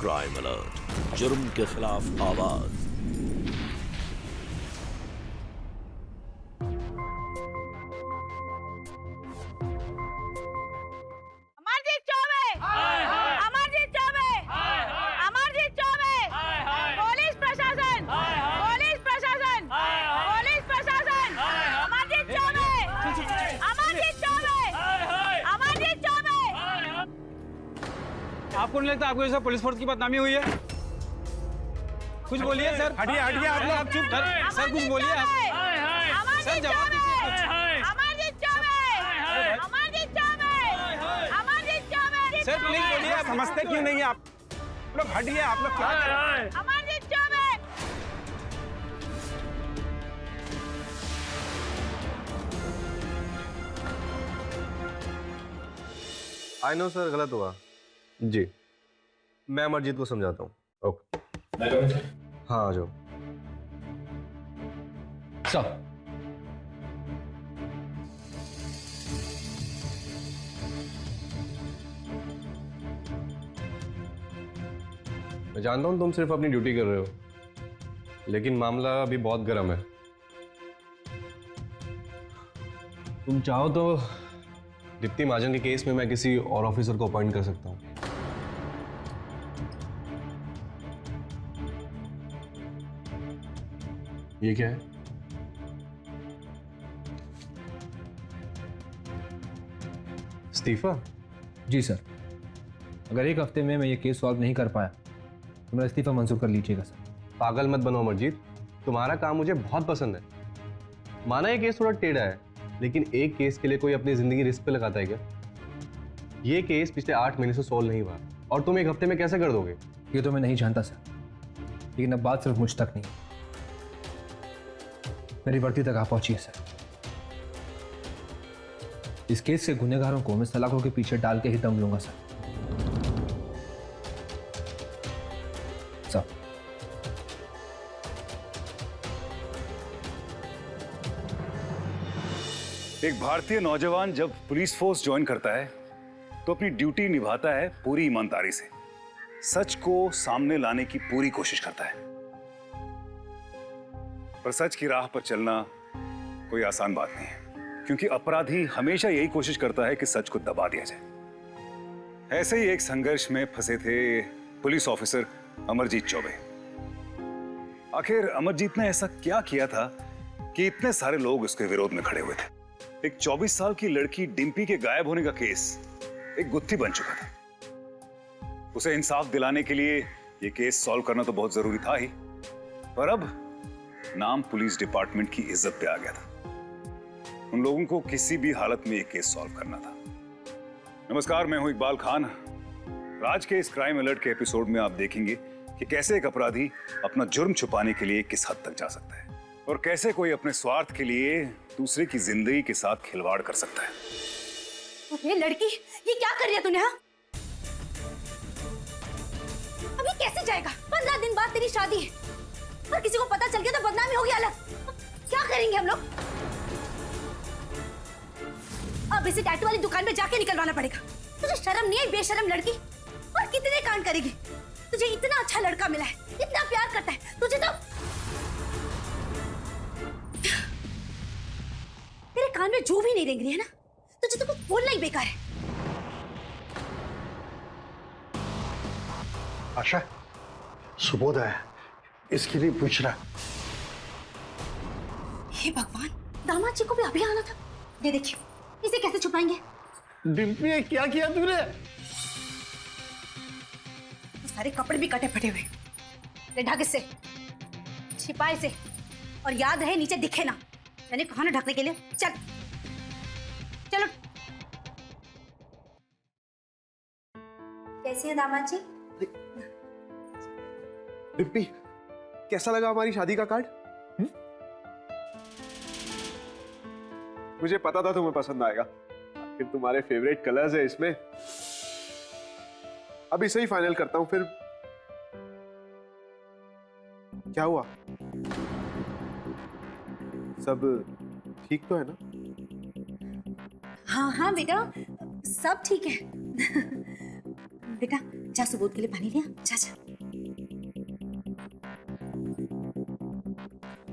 Crime alert, जुर्म के खिलाफ आवाज। अमरजीत चौबे, अमरजीत चौबे, अमरजीत चौबे, पुलिस प्रशासन, पुलिस प्रशासन, पुलिस प्रशासन, अमरजीत चौबे, अमरजीत चौबे, अमरजीत चौबे। आपको नहीं लगता आपको जैसा पुलिस फोर्स की बदनामी हुई है? कुछ बोलिए सर। हटिए हटिए आप लोग। आप चुप सर, कुछ बोलिए आप। सर जवाब दीजिए। अमरजीत चौबे, अमरजीत चौबे, अमरजीत चौबे। सर प्लीज बोलिए। आप समझते क्यों नहीं आप लोग? हटिए आप लोग। क्या कर रहे हैं? Amarjeet Choubey. I know sir, गलत हुआ जी। मैं अमरजीत को समझाता हूँ। ओके हाँ आ जाओ। सर मैं जानता हूँ तुम सिर्फ अपनी ड्यूटी कर रहे हो, लेकिन मामला अभी बहुत गर्म है। तुम चाहो तो दीप्ति महाजन के केस में मैं किसी और ऑफिसर को अपॉइंट कर सकता हूँ। ये क्या है? इस्तीफा? जी सर, अगर एक हफ्ते में मैं ये केस सॉल्व नहीं कर पाया तो मेरा इस्तीफा मंजूर कर लीजिएगा सर। पागल मत बनो अमरजीत, तुम्हारा काम मुझे बहुत पसंद है। माना ये केस थोड़ा टेढ़ा है, लेकिन एक केस के लिए कोई अपनी जिंदगी रिस्क पे लगाता है क्या? ये केस पिछले 8 महीने से सॉल्व नहीं हुआ और तुम एक हफ्ते में कैसे कर दोगे? ये तो मैं नहीं जानता सर, लेकिन अब बात सिर्फ मुझ तक नहीं, मेरी वर्दी तक आ पहुंची है सर। इस केस के गुनहगारों को मैं सलाखों के पीछे डाल के ही दम लूंगा सर। सर एक भारतीय नौजवान जब पुलिस फोर्स ज्वाइन करता है तो अपनी ड्यूटी निभाता है पूरी ईमानदारी से, सच को सामने लाने की पूरी कोशिश करता है। पर सच की राह पर चलना कोई आसान बात नहीं है, क्योंकि अपराधी हमेशा यही कोशिश करता है कि सच को दबा दिया जाए। ऐसे ही एक संघर्ष में फंसे थे पुलिस ऑफिसर अमरजीत चौबे। आखिर अमरजीत ने ऐसा क्या किया था कि इतने सारे लोग उसके विरोध में खड़े हुए थे? एक 24 साल की लड़की डिम्पी के गायब होने का केस एक गुत्थी बन चुका था। उसे इंसाफ दिलाने के लिए यह केस सॉल्व करना तो बहुत जरूरी था ही, पर अब नाम पुलिस डिपार्टमेंट की इज्जत पे आ गया था। उन लोगों को किसी भी हालत में यह केस सॉल्व करना था। नमस्कार, मैं हूं इकबाल खान। आज के इस क्राइम अलर्ट के एपिसोड में आप देखेंगे कि कैसे एक अपराधी अपना जुर्म छुपाने के लिए किस हद तक जा सकता है और कैसे कोई अपने स्वार्थ के लिए दूसरे की जिंदगी के साथ खिलवाड़ कर सकता है। ये लड़की, ये क्या कर रही है तूने? हाँ, अभी कैसे जाएगा? 15 दिन बाद तेरी शादी है और किसी को पता चल गया तो बदनामी होगी अलग। क्या करेंगे हम लोग? अब इसे टैटू वाली दुकान में जाके निकलवाना पड़ेगा। तुझे शर्म नहीं है? बेशर्म लड़की, और कितने कांड करेगी? तुझे इतना अच्छा लड़का मिला है, इतना प्यार करता है, तुझे तो तेरे कान में जू भी नहीं रेंग रही है ना? तुझे तो कुछ बोलना ही बेकार है। आशा, सुबोध आया, इसके लिए पूछ रहा। हे भगवान, दामाद जी को भी अभी आना था। ये देखिए, इसे कैसे छुपाएंगे? डिम्पी, क्या किया तूने? सारे कपड़े भी कटे फटे हुए। ले ढक इसे, छिपाए से, और याद रहे नीचे दिखे ना। मैंने कहा ना ढकने के लिए। चल चलो। कैसी है दामाद जी? डिम्पी, कैसा लगा हमारी शादी का कार्ड? मुझे पता था तुम्हें पसंद आएगा। आखिर तुम्हारे फेवरेट कलर्स है इसमें। अब इसे ही फाइनल करता हूं फिर। क्या हुआ? सब ठीक तो है ना? हाँ हाँ बेटा, सब ठीक है। बेटा जा सुबोध के लिए पानी लिया, जा जा।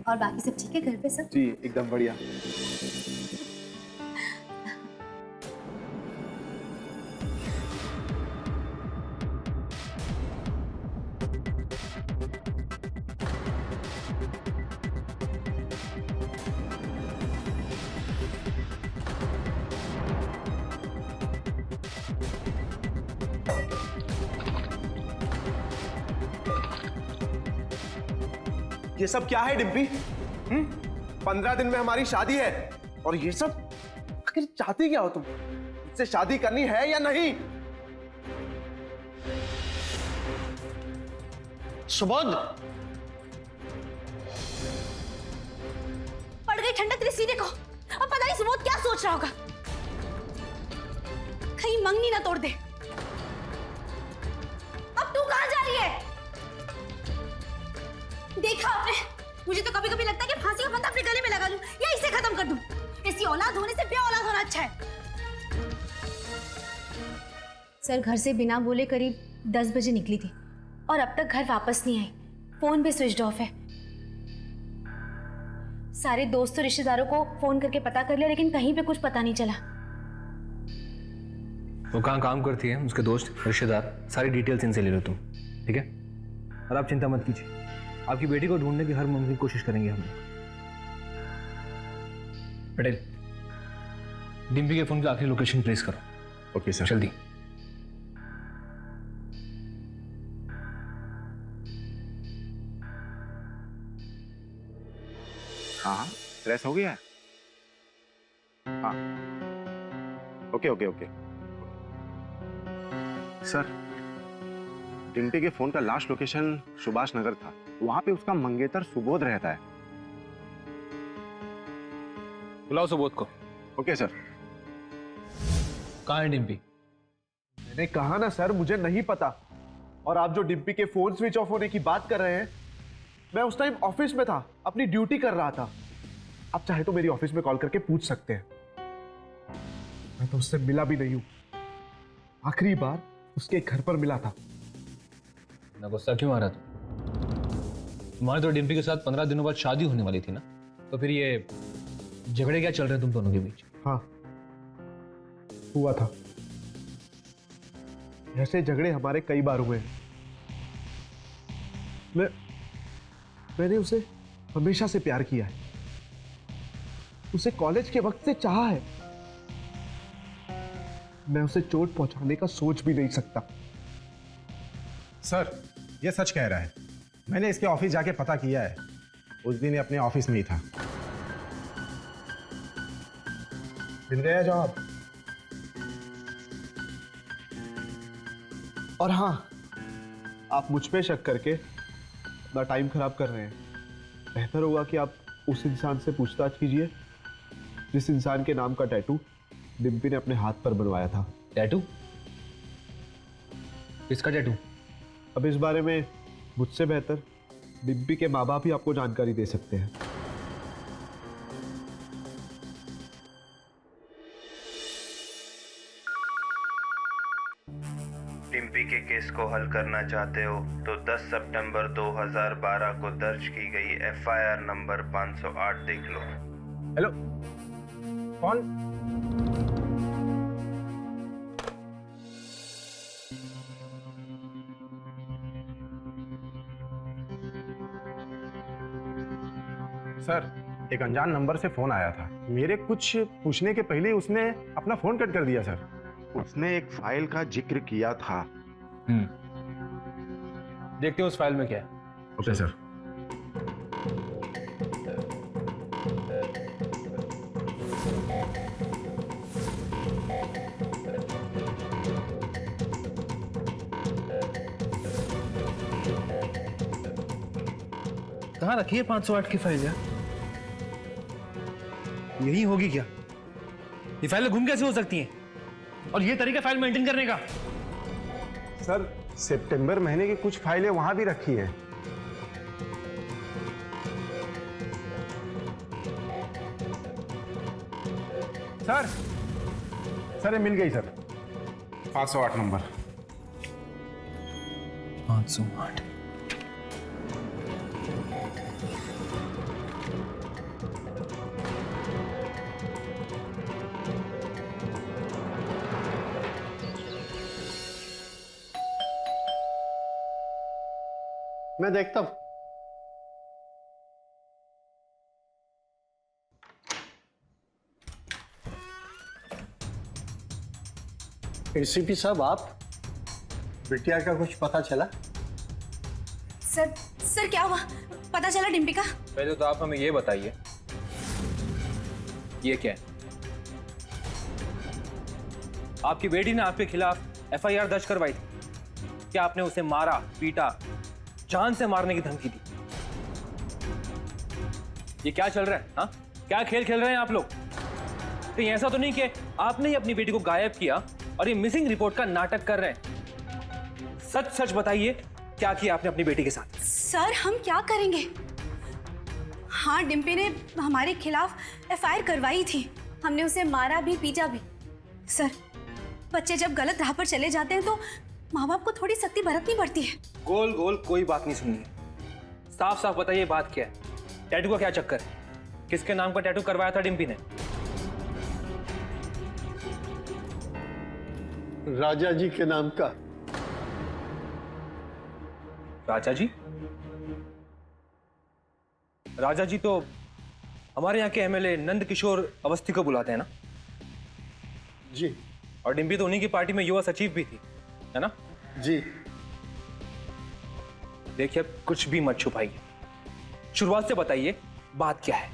और बाकी सब ठीक है घर पे सब? जी एकदम बढ़िया। ये सब क्या है डिम्पी? 15 दिन में हमारी शादी है और ये सब आखिर चाहती क्या हो तुम? मुझसे शादी करनी है या नहीं? सुबोध, पड़ गई ठंडक तेरे सीने को। अब पता नहीं सुबोध क्या सोच रहा होगा, कहीं मंगनी ना तोड़ दे। अब तू कहां जा रही है? देखा आपने, मुझे तो कभी कभी लगता है कि फांसी का फंदा अपने गले में लगा लूं या इसे खत्म कर दूं। ऐसी औलाद होने से बे औलाद होना अच्छा है। सर घर से बिना बोले करीब 10 बजे निकली थी और अब तक घर वापस नहीं आई। फोन भी स्विच ऑफ है। सारे दोस्तों रिश्तेदारों को फोन करके पता कर लिया लेकिन कहीं पे कुछ पता नहीं चला। वो कहाँ काम करती है, उसके दोस्त रिश्तेदार, सारी डिटेल्स इनसे ले लो तुम, ठीक है? और आप चिंता मत कीजिए, आपकी बेटी को ढूंढने की हर मुमकिन कोशिश करेंगे हम। पटेल, डिम्पी के फोन की आखिरी लोकेशन ट्रेस करो। Okay sir. जल्दी। हाँ ट्रेस हो गया है। हाँ okay okay okay sir, Dimpy के फोन का लास्ट लोकेशन सुभाष नगर था, वहां पे उसका मंगेतर सुबोध रहता है। बुलाओ सुबोध को। Okay sir. कहाँ है डिम्पी? मैंने कहा ना सर, मुझे नहीं पता। और आप जो डिम्पी के फोन स्विच ऑफ होने की बात कर रहे हैं, मैं उस टाइम ऑफिस में था, अपनी ड्यूटी कर रहा था। आप चाहे तो मेरी ऑफिस में कॉल करके पूछ सकते हैं। मैं तो उससे मिला भी नहीं हूं। आखिरी बार उसके घर पर मिला था। ना गुस्सा क्यों आ रहा था? तुम्हारे तो डिम्पी के साथ 15 दिनों बाद शादी होने वाली थी ना, तो फिर ये झगड़े क्या चल रहे हैं तुम दोनों के बीच? हाँ हुआ था। ऐसे झगड़े हमारे कई बार हुए हैं। मैंने उसे हमेशा से प्यार किया है, उसे कॉलेज के वक्त से चाहा है। मैं उसे चोट पहुंचाने का सोच भी नहीं सकता। सर ये सच कह रहा है, मैंने इसके ऑफिस जाके पता किया है, उस दिन ये अपने ऑफिस में ही था। मिल गया जवाब। और हाँ, आप मुझ पे शक करके अपना टाइम खराब कर रहे हैं। बेहतर होगा कि आप उस इंसान से पूछताछ कीजिए जिस इंसान के नाम का टैटू डिम्पी ने अपने हाथ पर बनवाया था। टैटू? किसका टैटू? अब इस बारे में मुझसे बेहतर डिम्पी के माँ बाप ही आपको जानकारी दे सकते हैं। डिम्पी के केस को हल करना चाहते हो तो 10 सितंबर 2012 को दर्ज की गई FIR नंबर 508 देख लो। हेलो, कौन? सर एक अनजान नंबर से फोन आया था, मेरे कुछ पूछने के पहले ही उसने अपना फोन कट कर दिया सर। उसने एक फाइल का जिक्र किया था। देखते हैं उस फाइल में क्या है। Okay sir. कहाँ रखी है 508 की फाइल यार? यही होगी क्या? ये फाइलें गुम कैसे हो सकती हैं? और ये तरीका फाइल मेंटेन करने का? सर सितंबर महीने की कुछ फाइलें वहां भी रखी हैं। सर ये मिल गई सर, 508 नंबर। 508। मैं देखता हूं। एसीपी साहब, आप बिटिया का कुछ पता चला? सर सर क्या हुआ? पता चला डिम्पी का? पहले तो आप हमें ये बताइए, ये क्या है? आपकी बेटी ने आपके खिलाफ एफआईआर दर्ज करवाई थी। क्या आपने उसे मारा, पीटा, जान से मारने की धमकी दी? ये क्या चल रहा है? हाँ, क्या खेल खेल रहे हैं आप लोग? कहीं ऐसा तो नहीं कि आपने ही अपनी बेटी को गायब किया और ये मिसिंग रिपोर्ट का नाटक कर रहे हैं? सच सच बताइए, क्या किया आपने अपनी बेटी के साथ? सर हम क्या करेंगे? हाँ, डिम्पी ने हमारे खिलाफ एफआईआर करवाई थी। हमने उसे मारा भी, पीटा भी। सर, बच्चे जब गलत राह पर चले जाते हैं तो माँ बाप को थोड़ी सख्ती बरतनी पड़ती है। गोल गोल कोई बात नहीं सुननी है। साफ साफ बताइए बात क्या है? टैटू का क्या चक्कर है? किसके नाम का टैटू करवाया था डिम्पी ने? राजा जी के नाम का। राजा जी? राजा जी तो हमारे यहाँ के एमएलए नंद किशोर अवस्थी को बुलाते हैं ना? जी। और डिम्पी तो उन्हीं की पार्टी में युवा सचिव भी थी, है ना? जी। देखिए, कुछ भी मत छुपाइए, शुरुआत से बताइए बात क्या है?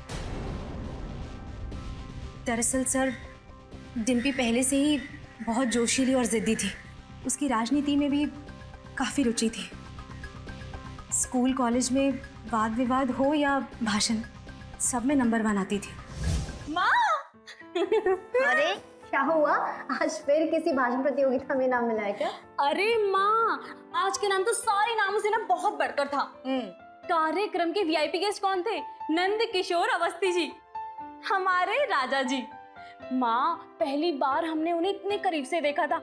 दरअसल सर, डिम्पी पहले से ही बहुत जोशीली और जिद्दी थी। उसकी राजनीति में भी काफी रुचि थी। स्कूल कॉलेज में वाद विवाद हो या भाषण, सब में नंबर 1 आती थी। माँ! अरे क्या हुआ? आज फिर किसी भाषण प्रतियोगिता में नाम मिला है क्या? अरे माँ, आज के नाम तो सारे नामों से ना बहुत बढ़कर था। कार्यक्रम के वीआईपी गेस्ट कौन थे? नंद किशोर अवस्थी जी, हमारे राजा जी। माँ, पहली बार हमने उन्हें इतने करीब से देखा था।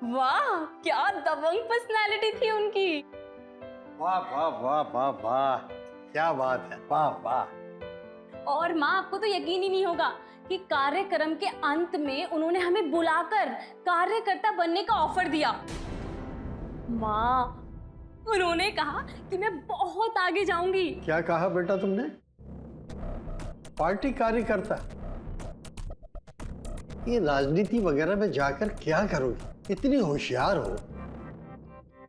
वाह, क्या दबंग पर्सनालिटी थी उनकी। वाह वाह वाह वाह वाह, क्या बात है, वाह वाह। और माँ, आपको तो यकीन ही नहीं होगा कि कार्यक्रम के अंत में उन्होंने हमें बुलाकर कार्यकर्ता बनने का ऑफर दिया। माँ, उन्होंने कहा कि मैं बहुत आगे जाऊंगी। क्या कहा बेटा तुमने? पार्टी कार्यकर्ता? ये राजनीति वगैरह में जाकर क्या करोगी? इतनी होशियार हो,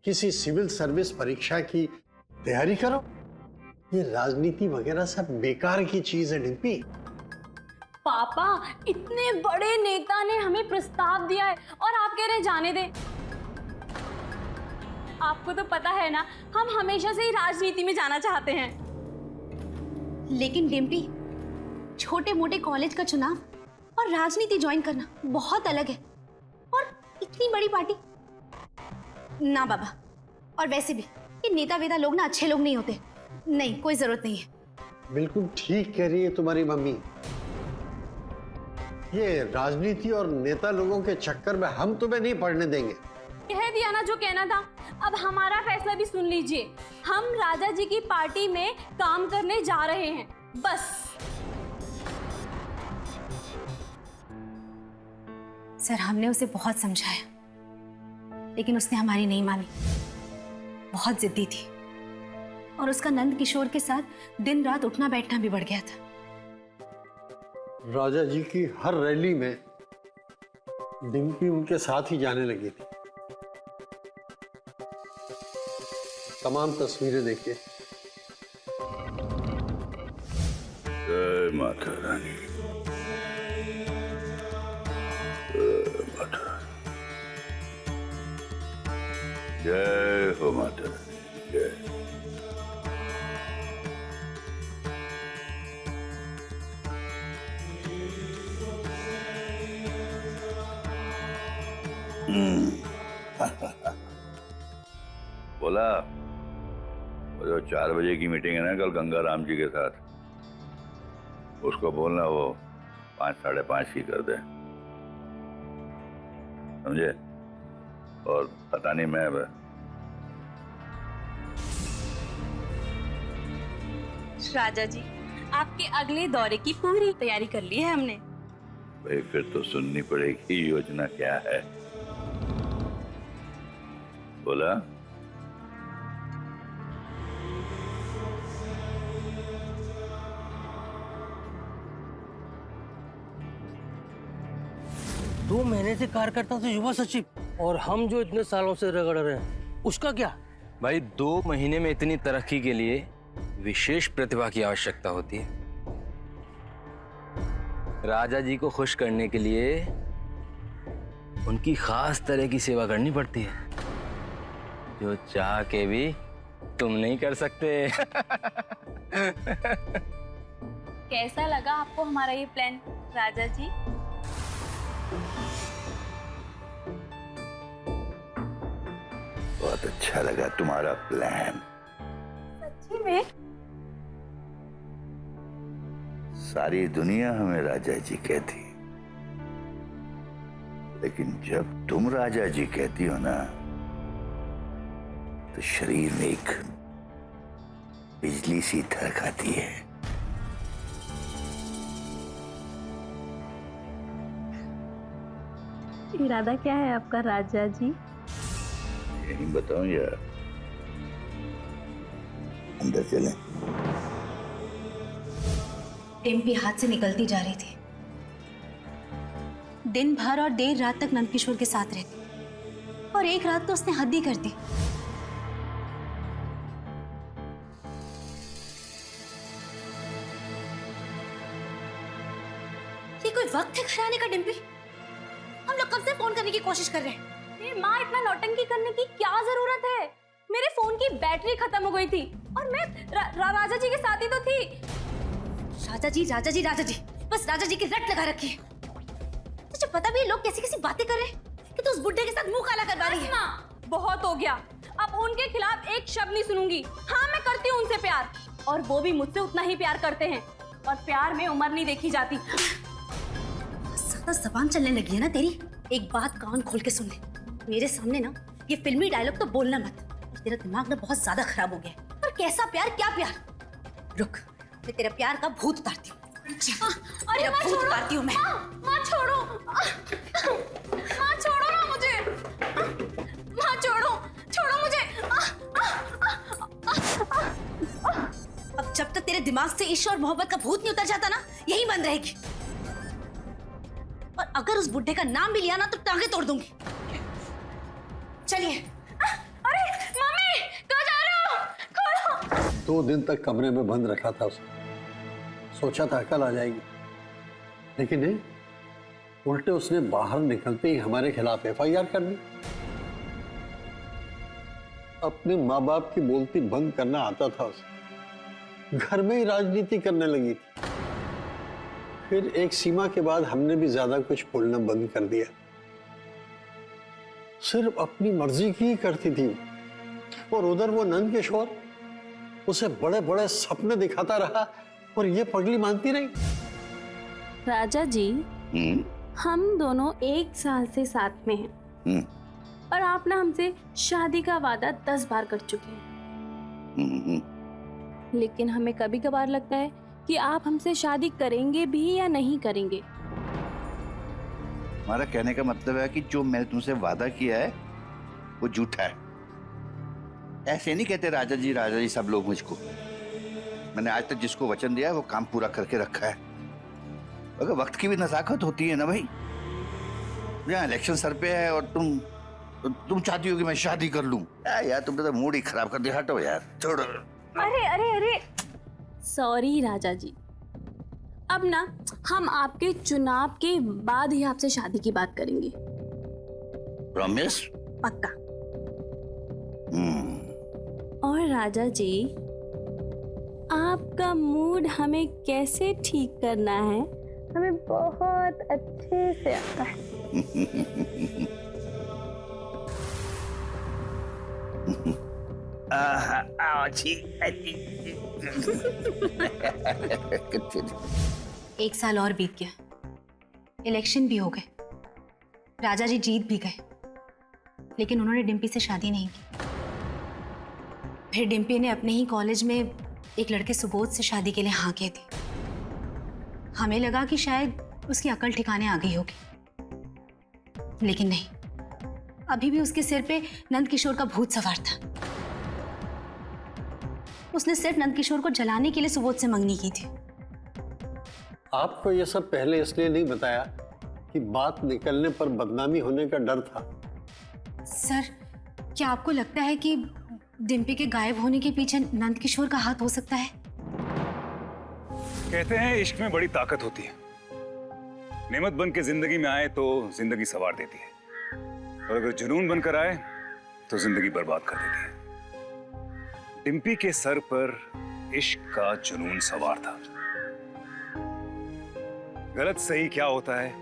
किसी सिविल सर्विस परीक्षा की तैयारी करो। ये राजनीति वगैरह सब बेकार की चीज है डिम्पी। पापा, इतने बड़े नेता ने हमें प्रस्ताव दिया है और आप कह रहे जाने दे। आपको तो पता है ना, हम हमेशा से ही राजनीति में जाना चाहते हैं। लेकिन डिम्पी, छोटे मोटे कॉलेज का चुनाव और राजनीति ज्वाइन करना बहुत अलग है। और इतनी बड़ी पार्टी, ना बाबा। और वैसे भी ये नेता वेता लोग ना अच्छे लोग नहीं होते। नहीं, कोई जरूरत नहीं है। बिल्कुल ठीक कह रही है तुम्हारी मम्मी। ये राजनीति और नेता लोगों के चक्कर में हम तुम्हें नहीं पड़ने देंगे। कह दिया ना जो कहना था। अब हमारा फैसला भी सुन लीजिए। हम राजा जी की पार्टी में काम करने जा रहे हैं, बस। सर, हमने उसे बहुत समझाया, लेकिन उसने हमारी नहीं मानी। बहुत जिद्दी थी और उसका नंद किशोर के साथ दिन रात उठना बैठना भी बढ़ गया था। राजा जी की हर रैली में डिम्पी उनके साथ ही जाने लगी थी। तमाम तस्वीरें देखिए। जय माता रानी, जय माता रानी, जय हो माता रानी, जय। बोला, वो जो 4 बजे की मीटिंग है ना कल गंगा राम जी के साथ, उसको बोलना वो 5 साढ़े 5 की कर दे, समझे? और पता नहीं, मैं राजा जी, आपके अगले दौरे की पूरी तैयारी कर ली है हमने। भाई फिर तो सुननी पड़ेगी योजना क्या है। बोला। दो महीने से कार्यकर्ता से युवा सचिव, और हम जो इतने सालों से रगड़ रहे हैं उसका क्या? भाई 2 महीने में इतनी तरक्की के लिए विशेष प्रतिभा की आवश्यकता होती है। राजा जी को खुश करने के लिए उनकी खास तरह की सेवा करनी पड़ती है, जो चाह के भी तुम नहीं कर सकते। कैसा लगा आपको हमारा ये प्लान राजा जी? बहुत अच्छा लगा तुम्हारा प्लान। सच्ची में? सारी दुनिया हमें राजा जी कहती, लेकिन जब तुम राजा जी कहती हो ना, तो शरीर में एक बिजली सी धड़क आती है। इरादा क्या है आपका राजा जी? यही बताऊं या अंदर चलें? डिम्पी हाथ से निकलती जा रही थी। दिन भर और देर रात तक नंदकिशोर के साथ रहती, और एक रात तो उसने हद ही कर दी। ये कोई वक्त है घर आने का डिम्पी? हम लोग कब से फोन करने की कोशिश कर रहे हैं। माँ, इतना नौटंकी करने की क्या जरूरत है? मेरे फोन की बैटरी खत्म हो गई थी और मैं राजा जी के साथ ही तो थी। राजा जी राजा जी राजा जी, बस राजा जी की रट लगा रखी है। तुझे पता भी है लोग कैसी कैसी बातें कर रहे हैं कि तू उस बुड्ढे के साथ मुंह काला करवा रही है। माँ, बहुत हो गया। अब उनके खिलाफ एक शब्द नहीं सुनूंगी। हाँ, मैं करती हूँ उनसे प्यार, और वो भी मुझसे उतना ही प्यार करते हैं, और प्यार में उम्र नहीं देखी जाती। ज्यादा जबान चलने लगी है ना तेरी। एक बात कान खोल के सुन ले, मेरे सामने ना ये फिल्मी डायलॉग तो बोलना मत। तेरा दिमाग ना बहुत ज्यादा खराब हो गया है। पर कैसा प्यार, क्या प्यार? रुक, मैं तेरा प्यार का भूत उतारती हूँ। अरे माँ, भूत उतारती हूँ मैं। माँ छोड़ो, माँ छोड़ो ना मुझे, माँ छोड़ो, छोड़ो मुझे। अब जब तक तेरे दिमाग से इश्क और मोहब्बत का भूत नहीं उतर जाता ना, यही बंद रहेगी। और अगर उस बुड्ढे का नाम भी लिया ना, तो टांगे तोड़ दूंगी। चलिए। अरे मम्मी, कहाँ जा रहे हो? खोलो। 2 दिन तक कमरे में बंद रखा था उसे, सोचा था कल आ जाएगी, लेकिन नहीं, उल्टे उसने बाहर निकलते ही हमारे खिलाफ FIR कर दी। अपने माँ बाप की बोलती बंद करना आता था उसे, घर में ही राजनीति करने लगी थी। फिर एक सीमा के बाद हमने भी ज्यादा कुछ बोलना बंद कर दिया। सिर्फ अपनी मर्जी की ही करती थी, और उधर वो नंदकिशोर उसे बड़े बड़े सपने दिखाता रहा, और ये पगली मानती रही। राजा जी, हम दोनों 1 साल से साथ में हैं, और आप ना हमसे शादी का वादा 10 बार कर चुके हैं। लेकिन हमें कभी कभार लगता है कि आप हमसे शादी करेंगे भी या नहीं करेंगे। हमारा कहने का मतलब है कि जो मैंने तुमसे वादा किया है वो झूठा है। ऐसे नहीं कहते राजा जी सब लोग मुझको। मैंने आज तक जिसको वचन दिया है वो काम पूरा करके रखा है। अगर वक्त की भी नज़ाकत होती है ना भाई। यहाँ इलेक्शन सर पे है और तुम चाहती हो कि मैं शादी कर लूं। यार तुमने तो मूड ही खराब कर दिया। हटो यार, छोड़ो। अरे अरे अरे, सॉरी राजा जी। अब ना हम आपके चुनाव के बाद ही आपसे शादी की बात करेंगे। प्रॉमिस? पक्का। और राजा जी, आपका मूड हमें कैसे ठीक करना है हमें बहुत अच्छे से आता है। एक साल और बीत गया, इलेक्शन भी हो गए, राजा जी जीत भी गए, लेकिन उन्होंने डिम्पी से शादी नहीं की। फिर डिम्पी ने अपने ही कॉलेज में एक लड़के सुबोध से शादी के लिए हाँ कह दी। हमें लगा कि शायद उसकी अकल ठिकाने आ गई होगी, लेकिन नहीं, अभी भी उसके सिर पे नंद किशोर का भूत सवार था। उसने सिर्फ नंद किशोर को जलाने के लिए सुबोध से मंगनी की थी। आपको ये सब पहले इसलिए नहीं बताया कि बात निकलने पर बदनामी होने का डर था। सर, क्या आपको लगता है कि डिम्पी के गायब होने के पीछे नंद किशोर का हाथ हो सकता है? कहते हैं इश्क में बड़ी ताकत होती है। नेमत बन के जिंदगी में आए तो जिंदगी संवार देती है, और अगर जुनून बनकर आए तो जिंदगी बर्बाद कर देती है। डिम्पी के सर पर इश्क का जुनून सवार था। गलत सही क्या होता है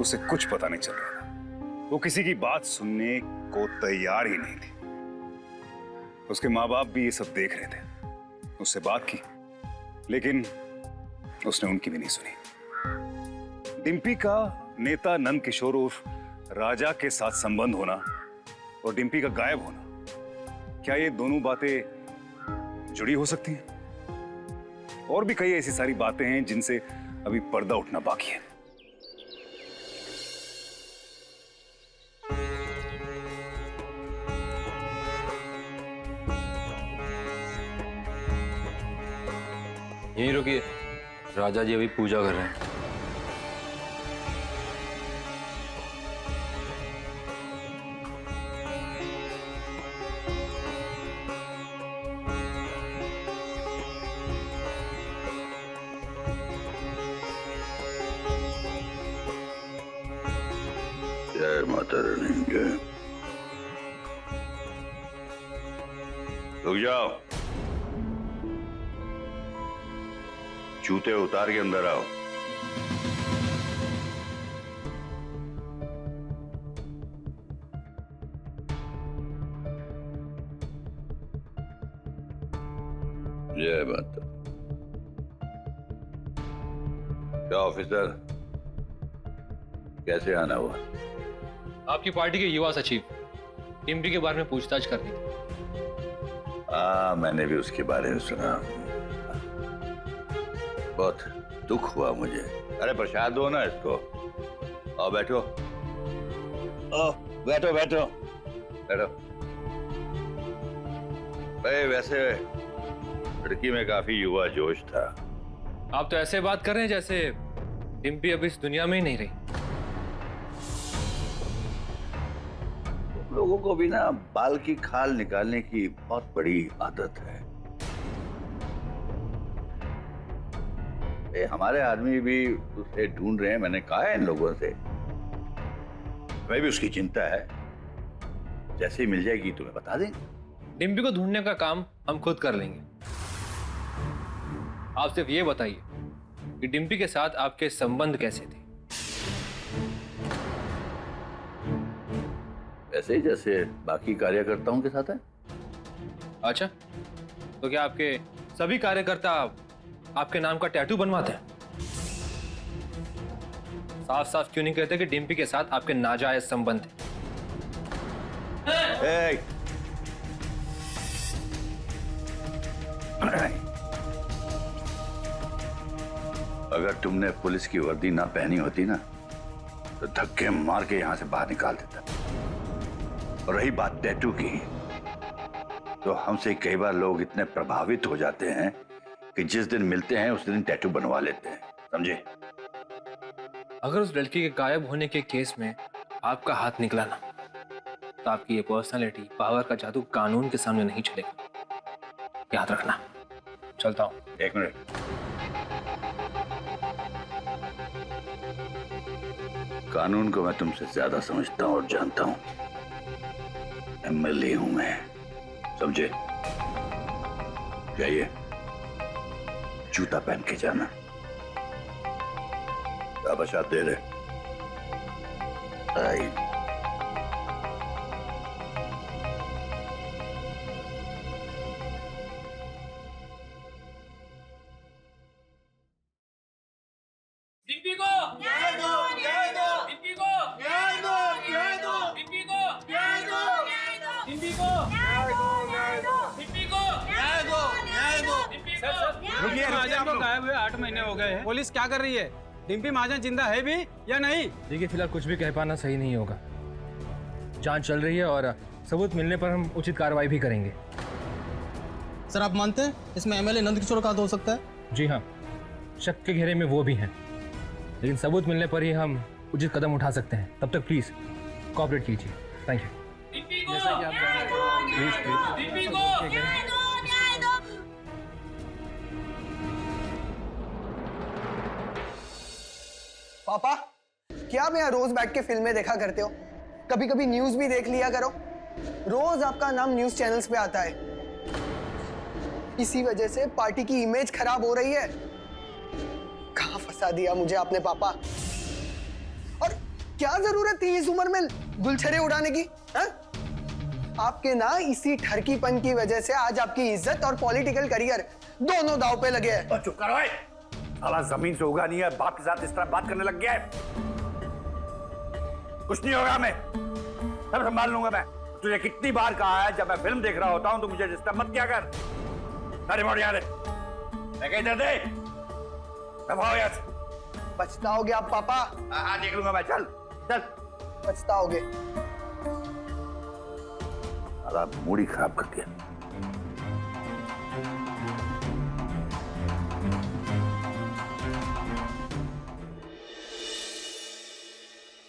उसे कुछ पता नहीं चल रहा था। वो किसी की बात सुनने को तैयार ही नहीं थी। उसके माँ बाप भी ये सब देख रहे थे। उससे बात की, लेकिन उसने उनकी भी नहीं सुनी। डिम्पी का नेता नंद किशोर उर्फ राजा के साथ संबंध होना और डिम्पी का गायब होना, क्या ये दोनों बातें जुड़ी हो सकती हैं? और भी कई ऐसी सारी बातें हैं जिनसे अभी पर्दा उठना बाकी है। यहीं रुकिए, राजा जी अभी पूजा कर रहे हैं। जय माता रानी। जय। रुक जाओ, जूते उतार के अंदर आओ। जय माता। क्या ऑफिसर, कैसे आना हुआ? आपकी पार्टी के युवा सचिव डिम्पी के बारे में पूछताछ करनी थी। मैंने भी उसके बारे में सुना। बहुत दुख हुआ मुझे। अरे प्रसाद दो ना इसको। आओ बैठो। बैठो बैठो बैठो। भाई वैसे लड़की में काफी युवा जोश था। आप तो ऐसे बात कर रहे हैं जैसे डिम्पी अभी इस दुनिया में ही नहीं रही। लोगों को भी ना बाल की खाल निकालने की बहुत बड़ी आदत है। हमारे आदमी भी उसे ढूंढ रहे हैं। मैंने कहा है इन लोगों से, मैं भी उसकी चिंता है। जैसे ही मिल जाएगी तुम्हें बता देंगे। डिम्पी को ढूंढने का काम हम खुद कर लेंगे। आप सिर्फ ये बताइए कि डिम्पी के साथ आपके संबंध कैसे थे? ऐसे ही जैसे बाकी कार्यकर्ताओं के साथ है। अच्छा, तो क्या आपके सभी कार्यकर्ता आपके नाम का टैटू बनवाते हैं? साफ साफ क्यों नहीं कहते कि डिम्पी के साथ आपके नाजायज संबंध थे? अगर तुमने पुलिस की वर्दी ना पहनी होती ना तो धक्के मार के यहां से बाहर निकाल देता। और रही बात टैटू की, तो हमसे कई बार लोग इतने प्रभावित हो जाते हैं कि जिस दिन मिलते हैं उस दिन टैटू बनवा लेते हैं, समझे? अगर उस लड़की के गायब होने के केस में आपका हाथ निकला ना, तो आपकी ये पर्सनालिटी, पावर का जादू कानून के सामने नहीं चलेगा। याद रखना। चलता हूं। एक मिनट। कानून को मैं तुमसे ज्यादा समझता हूं और जानता हूं। एमएलए हूं मैं, समझे? जाइए, जूता पहन के जाना। क्या बशात दे रहे? आई। डिम्पी को न्याय दो, न्याय दो। डिम्पी को न्याय दो, न्याय दो। डिम्पी को न्याय दो, न्याय दो। डिम्पी को न्याय दो, न्याय दो। डिम्पी को न्याय दो, न्याय दो। डिम्पी को रुकिए, महाजन को गायब हुए 8 महीने हो गए हैं। पुलिस क्या कर रही है? डिम्पी महाजन जिंदा है भी या नहीं? देखिए फिलहाल कुछ भी कह पाना सही नहीं होगा। जांच चल रही है और सबूत मिलने पर हम उचित कार्रवाई भी करेंगे। सर आप मानते हैं इसमें एमएलए नंदकिशोर का हाथ हो सकता है? जी हाँ, शक के घेरे में वो भी हैं, लेकिन सबूत मिलने पर ही हम उचित कदम उठा सकते हैं। तब तक प्लीज कोऑपरेट कीजिए। Thank you. जैसा कि आप प्लीज पापा, क्या आप यहाँ रोज बैठ के फिल्में देखा करते हो? कभी कभी न्यूज भी देख लिया करो। रोज आपका नाम न्यूज चैनल्स पे आता है। इसी वजह से पार्टी की इमेज खराब हो रही है। कहाँ फंसा दिया मुझे आपने पापा। और क्या जरूरत थी इस उम्र में गुलछरे उड़ाने की? हा? आपके ना इसी ठरकीपन की वजह से आज आपकी इज्जत और पॉलिटिकल करियर दोनों दांव पे लगे हैं। चुप करो, साला जमीन से उगा नहीं है, बाप के साथ इस तरह बात करने लग गया है। कुछ नहीं होगा, मैं सब संभाल लूंगा। मैं तुझे कितनी बार कहा है, जब मैं फिल्म देख रहा होता हूं तो मुझे डिस्टर्ब मत किया कर। अरे मोड़ यार, मैं कहीं दे यार। पछताओगे आप पापा। हाँ देख लूंगा मैं। चल चल, पछताओगे। मूड ही खराब कर दिया।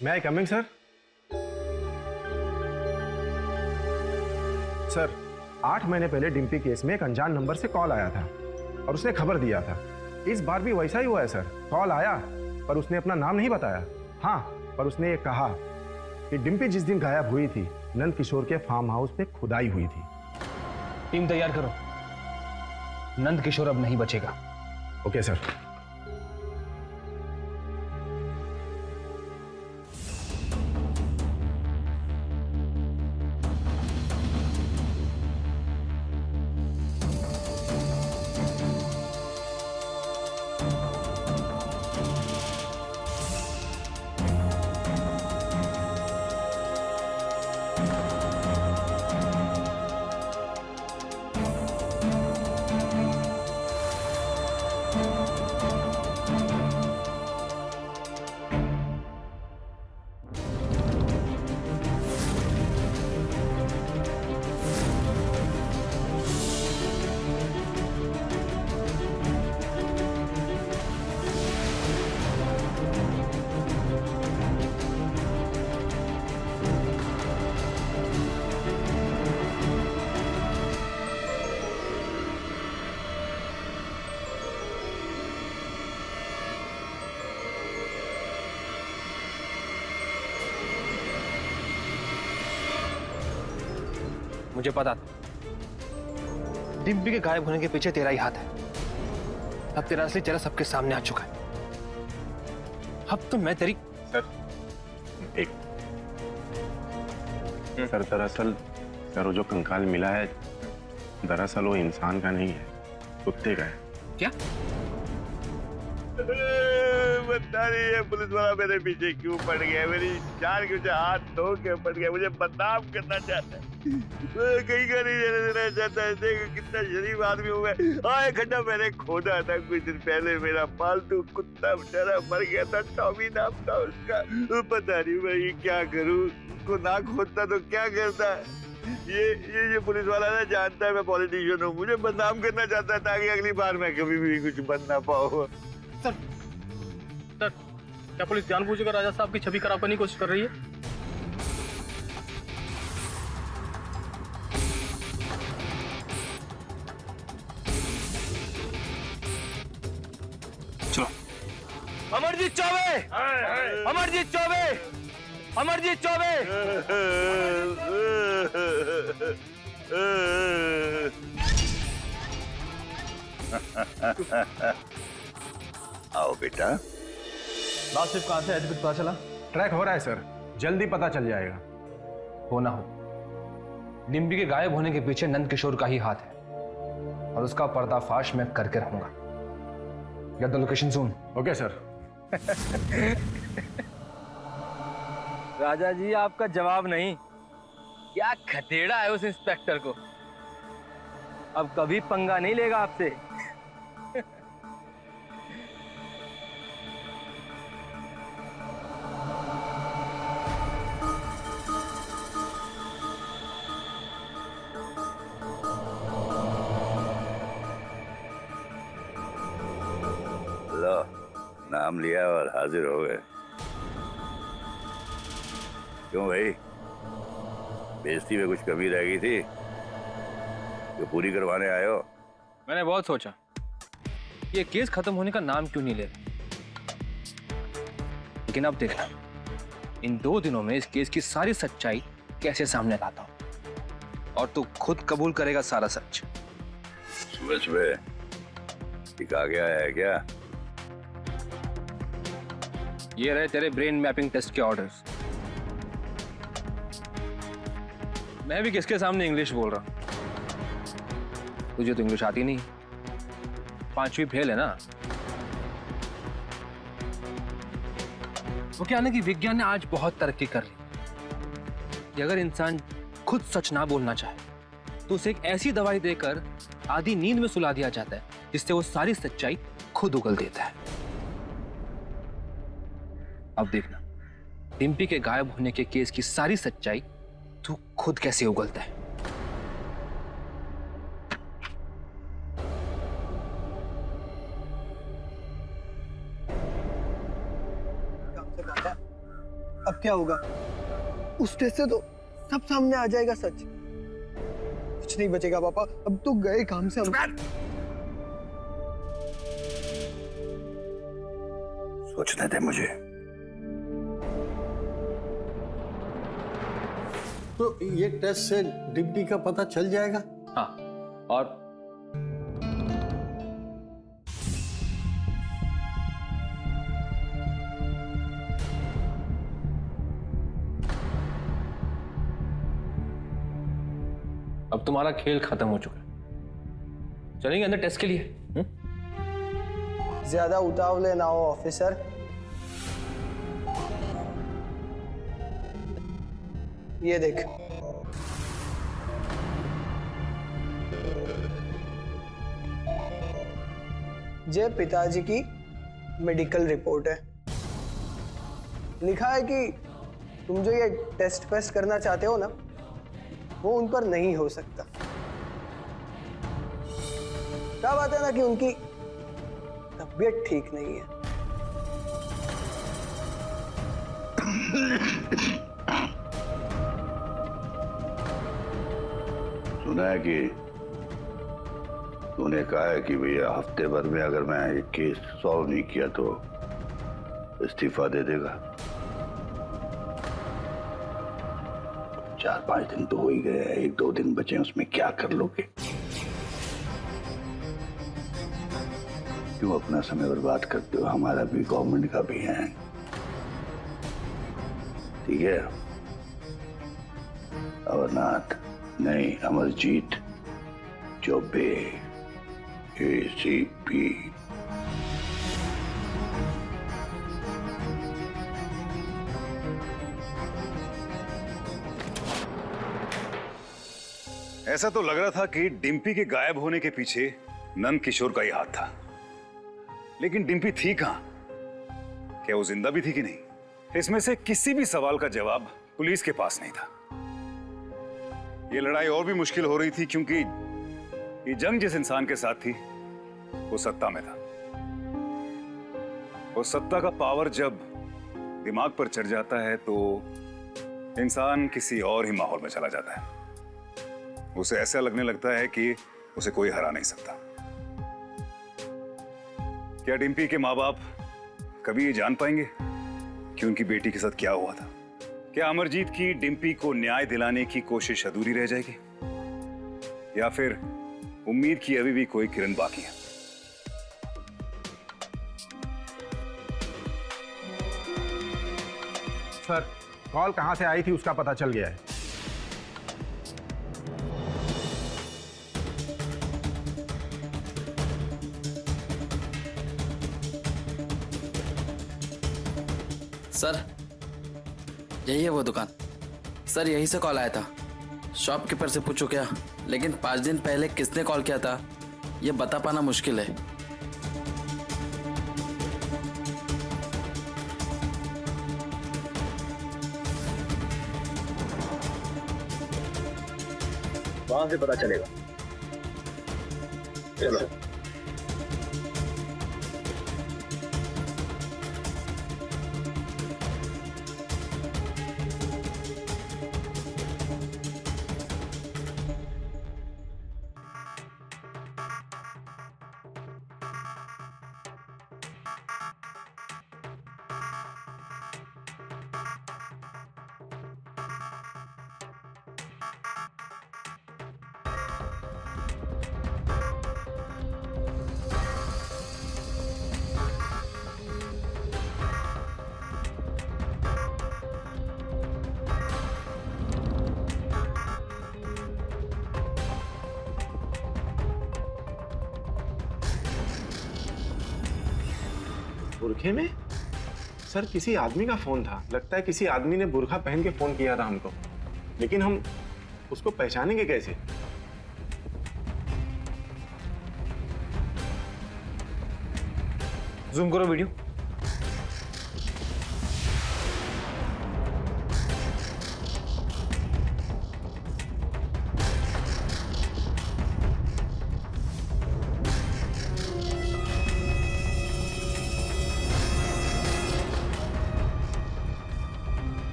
मैं आई कमिंग सर? सर 8 महीने पहले डिम्पी केस में एक अनजान नंबर से कॉल आया था और उसने खबर दिया था। इस बार भी वैसा ही हुआ है सर। कॉल आया पर उसने अपना नाम नहीं बताया। हाँ, पर उसने ये कहा कि डिम्पी जिस दिन गायब हुई थी नंद किशोर के फार्म हाउस पे खुदाई हुई थी। टीम तैयार करो, नंद किशोर अब नहीं बचेगा। Okay sir. मुझे पता था डिम्पी के गायब होने के पीछे तेरा ही हाथ है। अब तेरा असली चेहरा सबके सामने आ चुका है। अब तो मैं तेरी एक सर, दरअसल सर वो जो कंकाल मिला है दरअसल वो इंसान का नहीं है, कुत्ते का है। क्या? बता नहीं है पुलिस वाला मेरे पीछे क्यों पड़ गया। मेरी जान के मुझे हाथ धो के पड़ गया। मुझे बदनाम करना चाहता है, कहीं का नहीं देना चाहता है। देखो कितना शरीफ आदमी हूँ मैं। एक घंटा मैंने खोदा था कुछ दिन पहले। मेरा पालतू कुत्ता बेचारा मर गया था, टॉमी नाम था उसका। पता नहीं मैं ये क्या करूँ। उसको ना खोदता तो क्या करता। ये पुलिस वाला ना जानता है मैं पॉलिटिशियन हूँ। मुझे बदनाम करना चाहता है ताकि अगली बार मैं कभी भी कुछ बन ना पाऊँ। सर क्या पुलिस जानबूझकर राजा साहब की छवि खराब करने की कोशिश कर रही है? चलो। अमरजीत चौबे, अमरजीत चौबे, अमरजीत चौबे। आओ बेटा। लास्ट ट्रिप कहाँ से है, कुछ पता चला? ट्रैक हो रहा है सर, जल्दी पता चल जाएगा। हो ना हो, डिम्पी के गायब होने के पीछे नंद किशोर का ही हाथ है और उसका पर्दाफाश मैं करके रहूंगा। Get the location soon. Okay sir. Raja ji आपका जवाब नहीं। क्या खतेड़ा है उस इंस्पेक्टर को। अब कभी पंगा नहीं लेगा आपसे। नाम लिया और हाजिर हो गए। क्यों भाई, बेइज्जती में कुछ कमी रह गई थी जो पूरी करवाने आए हो? मैंने बहुत सोचा ये केस खत्म होने का नाम क्यों नहीं ले रहे, लेकिन अब देखना इन 2 दिनों में इस केस की सारी सच्चाई कैसे सामने लाता हूं और तू खुद कबूल करेगा सारा सच। सुबह सुबह दिखा गया है क्या? ये रहे तेरे ब्रेन मैपिंग टेस्ट के ऑर्डर्स। मैं भी किसके सामने इंग्लिश बोल रहा हूं, तुझे तो इंग्लिश आती नहीं, 5वीं फेल है ना। वो क्या ना कि विज्ञान ने आज बहुत तरक्की कर ली कि अगर इंसान खुद सच ना बोलना चाहे तो उसे एक ऐसी दवाई देकर आधी नींद में सुला दिया जाता है जिससे वो सारी सच्चाई खुद उगल देता है। अब देखना डिम्पी के गायब होने के केस की सारी सच्चाई तू खुद कैसे उगलता है। अब क्या होगा? उस टेस्ट से तो सब सामने आ जाएगा सच। कुछ नहीं बचेगा पापा, अब तो गए काम से हम। सोचने दे मुझे। तो ये टेस्ट से डिम्पी का पता चल जाएगा? हाँ, और अब तुम्हारा खेल खत्म हो चुका है। चलेंगे अंदर टेस्ट के लिए। ज्यादा उतावले ना हो ऑफिसर। ये देख, जय पिताजी की मेडिकल रिपोर्ट है। लिखा है कि तुम जो ये टेस्ट वेस्ट करना चाहते हो ना, वो उन पर नहीं हो सकता। क्या बात है ना कि उनकी तबीयत ठीक नहीं है। सुना है कि तूने कहा है कि भैया हफ्ते भर में अगर मैं ये केस सॉल्व नहीं किया तो इस्तीफा दे देगा। 4-5 दिन तो हो ही गए हैं, 1-2 दिन बचे हैं, उसमें क्या कर लोगे? क्यों अपना समय बर्बाद करते हो? हमारा भी गवर्नमेंट का भी है, ठीक है? अमरनाथ नहीं, अमरजीत चौबे ACP। ऐसा तो लग रहा था कि डिम्पी के गायब होने के पीछे नंद किशोर का ही हाथ था, लेकिन डिम्पी थी कहां? क्या वो जिंदा भी थी कि नहीं? इसमें से किसी भी सवाल का जवाब पुलिस के पास नहीं था। ये लड़ाई और भी मुश्किल हो रही थी क्योंकि ये जंग जिस इंसान के साथ थी वो सत्ता में था। वो सत्ता का पावर जब दिमाग पर चढ़ जाता है तो इंसान किसी और ही माहौल में चला जाता है। उसे ऐसा लगने लगता है कि उसे कोई हरा नहीं सकता। क्या डिम्पी के माँ बाप कभी ये जान पाएंगे कि उनकी बेटी के साथ क्या हुआ था? क्या अमरजीत की डिम्पी को न्याय दिलाने की कोशिश अधूरी रह जाएगी, या फिर उम्मीद की अभी भी कोई किरण बाकी है? सर, कॉल कहां से आई थी उसका पता चल गया है। सर, यही है वो दुकान। सर, यहीं से कॉल आया था। शॉपकीपर से पूछो क्या, लेकिन 5 दिन पहले किसने कॉल किया था ये बता पाना मुश्किल है। वहां से पता चलेगा। चलो। बुरखे में? सर किसी आदमी का फोन था, लगता है किसी आदमी ने बुरखा पहन के फोन किया था हमको, लेकिन हम उसको पहचानेंगे कैसे? जूम करो वीडियो।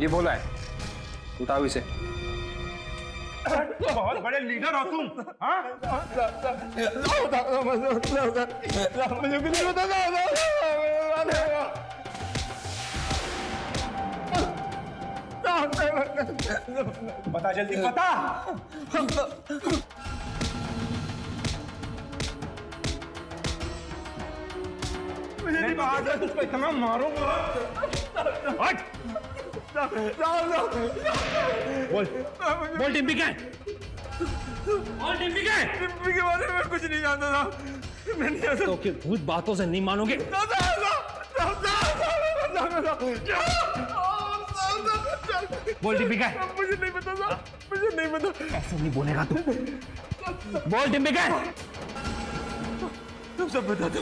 ये बोला है, उठाओ इसे। बहुत बड़े लीडर हो तुम, हाँ? मुझे कुछ नहीं बता जल्दी बता। मुझे नहीं पता, तुझको इतना मारूंगा। बोल डिम्पी क्या है? बोल डिम्पी क्या है? डिम्पी के बारे में कुछ नहीं जानता था। मैं नहीं जानता। तो भूत बातों से नहीं मानोगे? बोल डिम्पी क्या है? मुझे नहीं पता था, मुझे नहीं पता। ऐसे नहीं बोलेगा तू। बोल डिम्पी क्या है? तुम सब बता दो,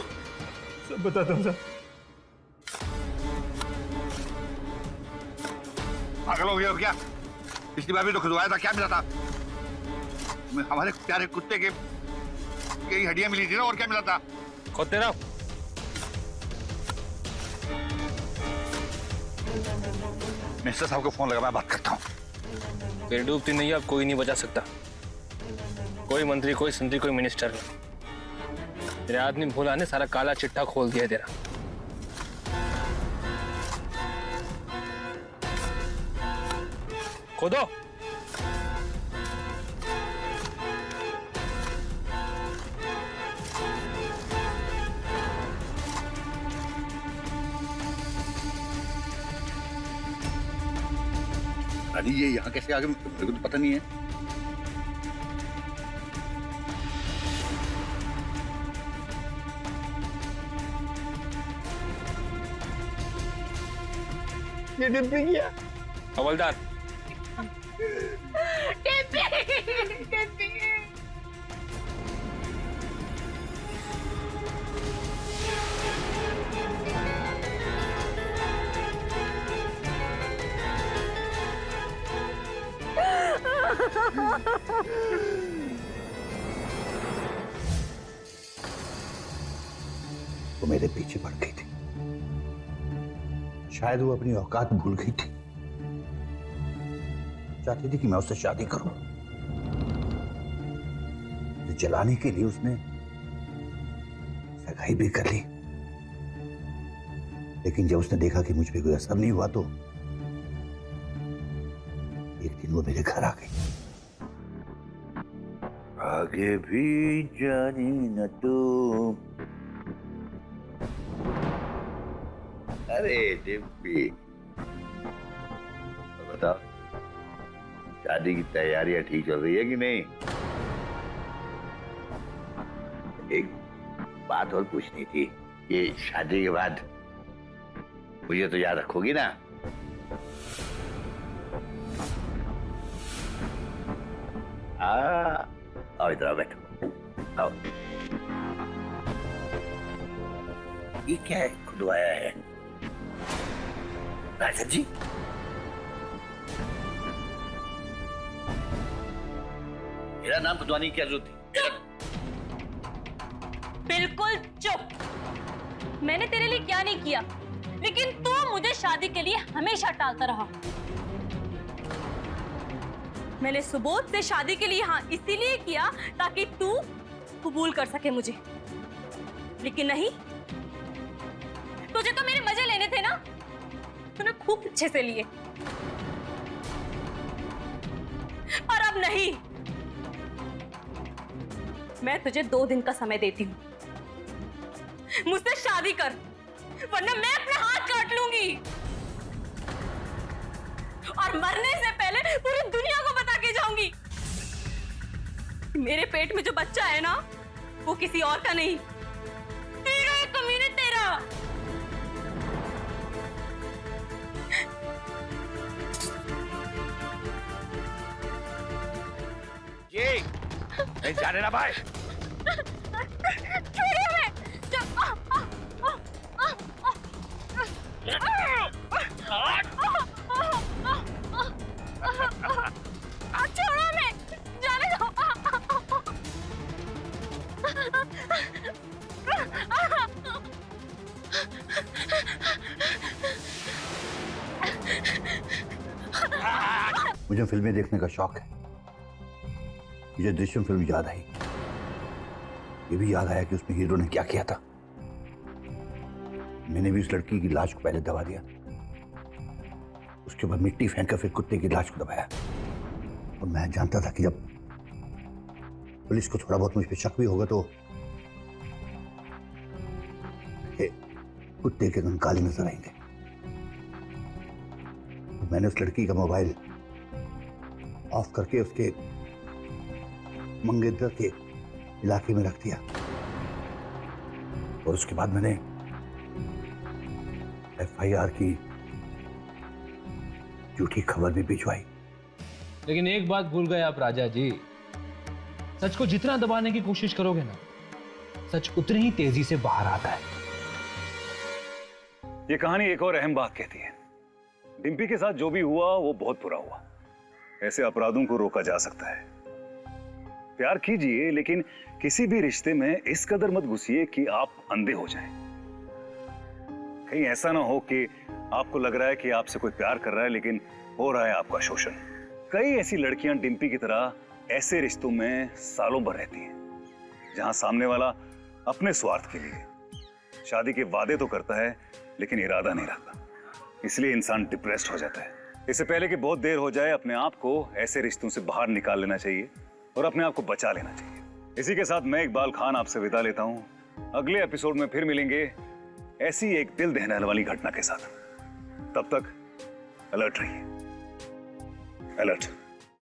सब बता दो सब। पागल हो गया हो क्या? पिछली बार भी तो खुदवाया था, क्या मिला था? हमारे प्यारे कुत्ते के हड्डियां मिली थी ना, और क्या मिला था? खोदते रहो। मिनिस्टर साहब को फोन लगा, मैं बात करता हूँ। फिर डूबती नहीं, अब कोई नहीं बचा सकता। कोई मंत्री, कोई संतरी, कोई मिनिस्टर नहीं। तेरे आदमी भोला ने सारा काला चिट्ठा खोल दिया तेरा। खोदो। अरे ये यहाँ कैसे आगे, मेरे को तो पता नहीं है। ये डिम्पी किया? हवलदार। वो मेरे पीछे पड़ गई थी, शायद वो अपनी औकात भूल गई थी। चाहती थी कि मैं उससे शादी करूं। तो जलाने के लिए उसने सगाई भी कर ली, लेकिन जब उसने देखा कि मुझ पे कोई असर नहीं हुआ तो एक दिन वो मेरे घर आ गई। आगे भी जानी न तुम। अरे डिम्पी, बताओ शादी की तैयारियां ठीक चल रही है कि नहीं? एक बात और पूछनी थी, ये शादी के बाद मुझे तो याद रखोगी ना? आओ इधर आओ, बैठो आओ। ये क्या है खुदवाया है? राजा जी, मेरा नाम खुदवाने की क्या जरूरत थी? बिल्कुल चुप। मैंने तेरे लिए क्या नहीं किया, लेकिन तू मुझे शादी के लिए हमेशा टालता रहा। मैंने सुबोध से शादी के लिए हाँ इसीलिए किया ताकि तू कबूल कर सके मुझे, लेकिन नहीं, तुझे तो मेरे मजे लेने थे ना, तूने खूब अच्छे से लिए। और अब नहीं, मैं तुझे 2 दिन का समय देती हूँ, मुझसे शादी कर, वरना मैं अपने हाथ काट लूंगी और मरने से पहले पूरी दुनिया को बता के जाऊंगी मेरे पेट में जो बच्चा है ना, वो किसी और का नहीं, तेरा है कमीने, तेरा। नहीं जाने ना भाई। छोड़िए हमें। छोड़ो हमें, जाने दो। मुझे फिल्में देखने का शौक है। मुझे दृश्यम फिल्म याद आई। ये भी याद आया कि उसमें हीरो ने क्या किया था। मैंने भी उस लड़की की लाश को पहले दबा दिया, उसके बाद मिट्टी फेंक कर फिर कुत्ते की लाश को दबाया। और मैं जानता था कि जब पुलिस को थोड़ा बहुत मुझ पर शक भी होगा तो ये कुत्ते के रंग काले नजर आएंगे। तो मैंने उस लड़की का मोबाइल ऑफ करके उसके मंगेतर के इलाके में रख दिया और उसके बाद मैंने FIR की झूठी खबर भी भिजवाई। लेकिन एक बात भूल गए आप राजा जी, सच को जितना दबाने की कोशिश करोगे ना, सच उतनी ही तेजी से बाहर आता है। ये कहानी एक और अहम बात कहती है, डिम्पी के साथ जो भी हुआ वो बहुत बुरा हुआ। ऐसे अपराधों को रोका जा सकता है। प्यार कीजिए, लेकिन किसी भी रिश्ते में इस कदर मत घुसिए कि आप अंधे हो जाएं। कहीं ऐसा ना हो कि आपको लग रहा है कि आपसे कोई प्यार कर रहा है लेकिन हो रहा है आपका शोषण। कई ऐसी लड़कियां डिम्पी की तरह ऐसे रिश्तों में सालों भर रहती हैं जहां सामने वाला अपने स्वार्थ के लिए शादी के वादे तो करता है लेकिन इरादा नहीं रखता। इसलिए इंसान डिप्रेस्ड हो जाता है। इससे पहले कि बहुत देर हो जाए, अपने आप को ऐसे रिश्तों से बाहर निकाल लेना चाहिए और अपने आप को बचा लेना चाहिए। इसी के साथ मैं इकबाल खान आपसे विदा लेता हूं। अगले एपिसोड में फिर मिलेंगे ऐसी एक दिल दहलाने वाली घटना के साथ। तब तक अलर्ट रहिए। अलर्ट।